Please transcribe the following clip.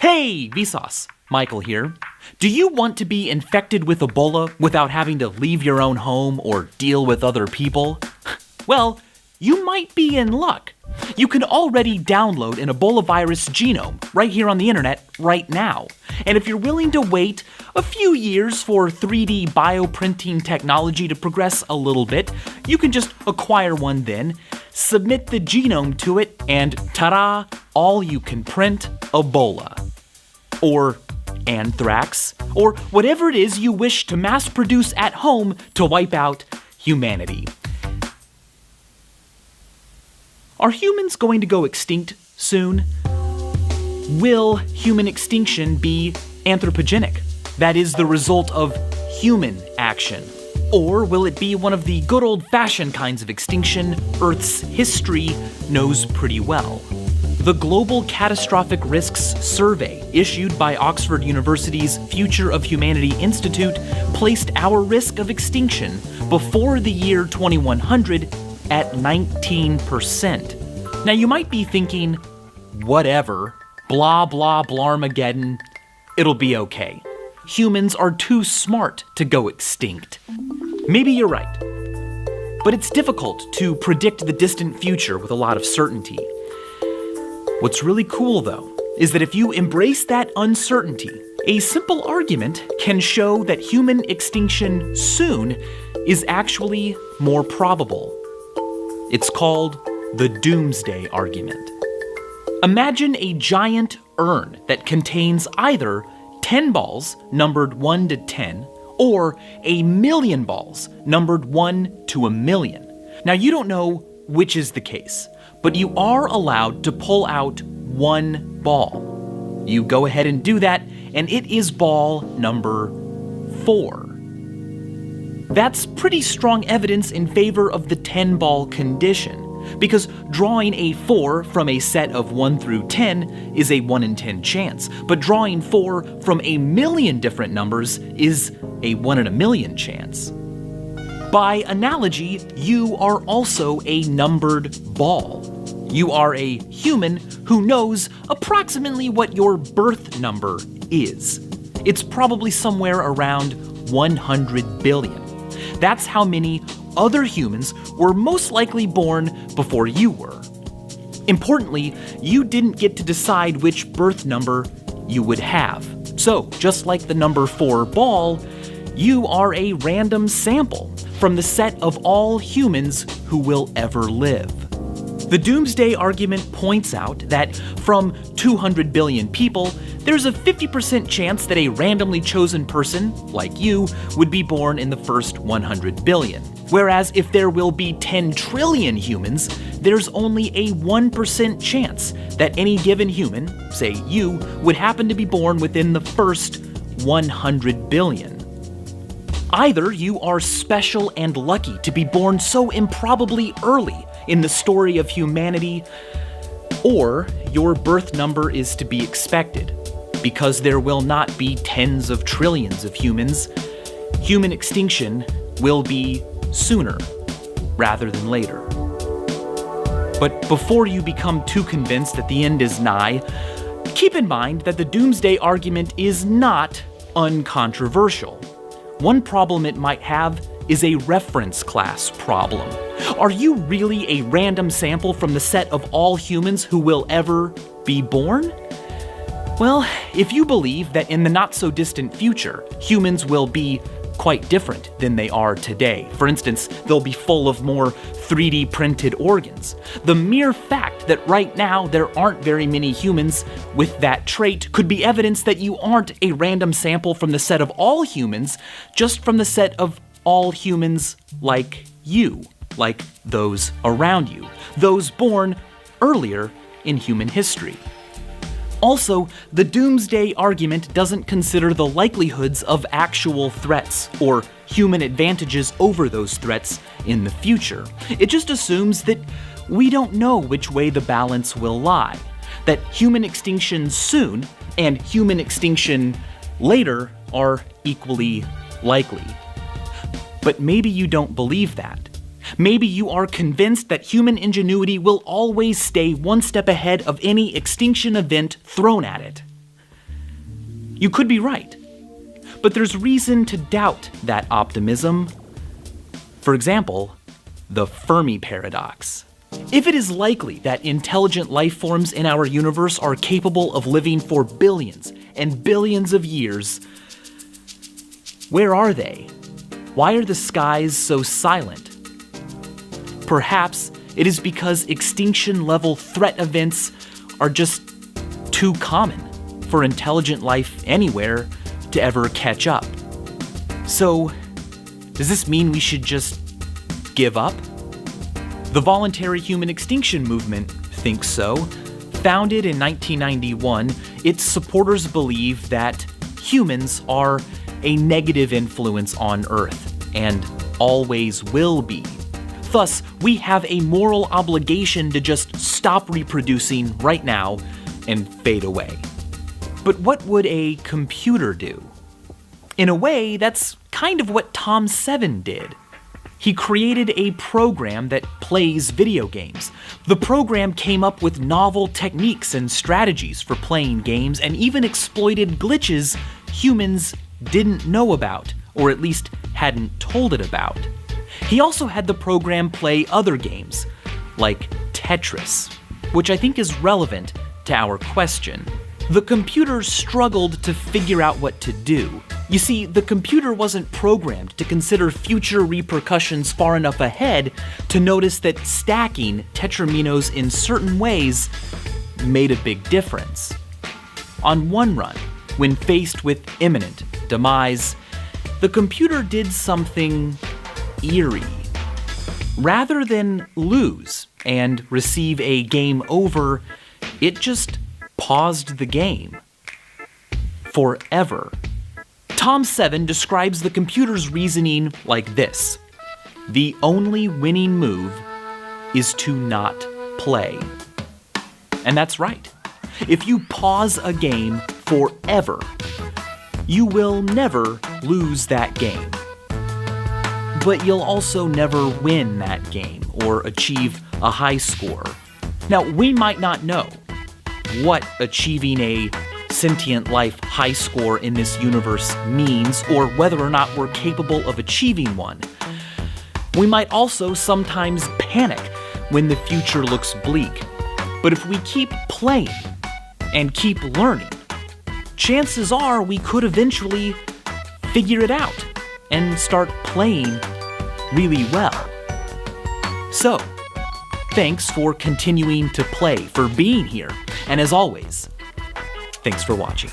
Hey, Vsauce. Michael here. Do you want to be infected with Ebola without having to leave your own home or deal with other people? Well, you might be in luck. You can already download an Ebola virus genome right here on the internet right now. And if you're willing to wait a few years for 3D bioprinting technology to progress a little bit, you can just acquire one then, submit the genome to it, and ta-da, all you can print Ebola. Or anthrax, or whatever it is you wish to mass produce at home to wipe out humanity. Are humans going to go extinct soon? Will human extinction be anthropogenic? That is the result of human action. Or will it be one of the good old-fashioned kinds of extinction Earth's history knows pretty well? The Global Catastrophic Risks Survey, issued by Oxford University's Future of Humanity Institute, placed our risk of extinction before the year 2100 at 19%. Now you might be thinking, whatever, blah blah blarmageddon, it'll be okay. Humans are too smart to go extinct. Maybe you're right. But it's difficult to predict the distant future with a lot of certainty. What's really cool, though, is that if you embrace that uncertainty, a simple argument can show that human extinction soon is actually more probable. It's called the Doomsday Argument. Imagine a giant urn that contains either 10 balls numbered 1 to 10 or 1,000,000 balls numbered 1 to 1,000,000. Now, you don't know which is the case, but you are allowed to pull out one ball. You go ahead and do that, and it is ball number 4. That's pretty strong evidence in favor of the 10-ball condition, because drawing a 4 from a set of 1 through 10 is a 1 in 10 chance, but drawing 4 from 1,000,000 different numbers is a 1 in 1,000,000 chance. By analogy, you are also a numbered ball. You are a human who knows approximately what your birth number is. It's probably somewhere around 100 billion. That's how many other humans were most likely born before you were. Importantly, you didn't get to decide which birth number you would have. So, just like the number 4 ball, you are a random sample from the set of all humans who will ever live. The Doomsday Argument points out that from 200 billion people, there's a 50% chance that a randomly chosen person, like you, would be born in the first 100 billion. Whereas if there will be 10 trillion humans, there's only a 1% chance that any given human, say you, would happen to be born within the first 100 billion. Either you are special and lucky to be born so improbably early in the story of humanity, or your birth number is to be expected. Because there will not be tens of trillions of humans, human extinction will be sooner rather than later. But before you become too convinced that the end is nigh, keep in mind that the Doomsday Argument is not uncontroversial. One problem it might have is a reference class problem. Are you really a random sample from the set of all humans who will ever be born? Well, if you believe that in the not-so-distant future, humans will be quite different than they are today. For instance, they'll be full of more 3D printed organs. The mere fact that right now there aren't very many humans with that trait could be evidence that you aren't a random sample from the set of all humans, just from the set of all humans like you, like those around you, those born earlier in human history. Also, the Doomsday Argument doesn't consider the likelihoods of actual threats or human advantages over those threats in the future. It just assumes that we don't know which way the balance will lie, that human extinction soon and human extinction later are equally likely. But maybe you don't believe that. Maybe you are convinced that human ingenuity will always stay one step ahead of any extinction event thrown at it. You could be right. But there's reason to doubt that optimism. For example, the Fermi paradox. If it is likely that intelligent life forms in our universe are capable of living for billions and billions of years, where are they? Why are the skies so silent? Perhaps it is because extinction-level threat events are just too common for intelligent life anywhere to ever catch up. So, does this mean we should just give up? The voluntary human extinction movement thinks so. Founded in 1991, its supporters believe that humans are a negative influence on Earth and always will be. Thus, we have a moral obligation to just stop reproducing right now and fade away. But what would a computer do? In a way, that's kind of what Tom Seven did. He created a program that plays video games. The program came up with novel techniques and strategies for playing games and even exploited glitches humans didn't know about, or at least hadn't told it about. He also had the program play other games, like Tetris, which I think is relevant to our question. The computer struggled to figure out what to do. You see, the computer wasn't programmed to consider future repercussions far enough ahead to notice that stacking tetraminos in certain ways made a big difference. On one run, when faced with imminent demise, the computer did something eerie. Rather than lose and receive a game over, it just paused the game. Forever. Tom Seven describes the computer's reasoning like this: the only winning move is to not play. And that's right. If you pause a game forever, you will never lose that game. But you'll also never win that game or achieve a high score. Now, we might not know what achieving a sentient life high score in this universe means, or whether or not we're capable of achieving one. We might also sometimes panic when the future looks bleak. But if we keep playing and keep learning, chances are we could eventually figure it out and start playing really well. So, thanks for continuing to play, for being here, and as always, thanks for watching.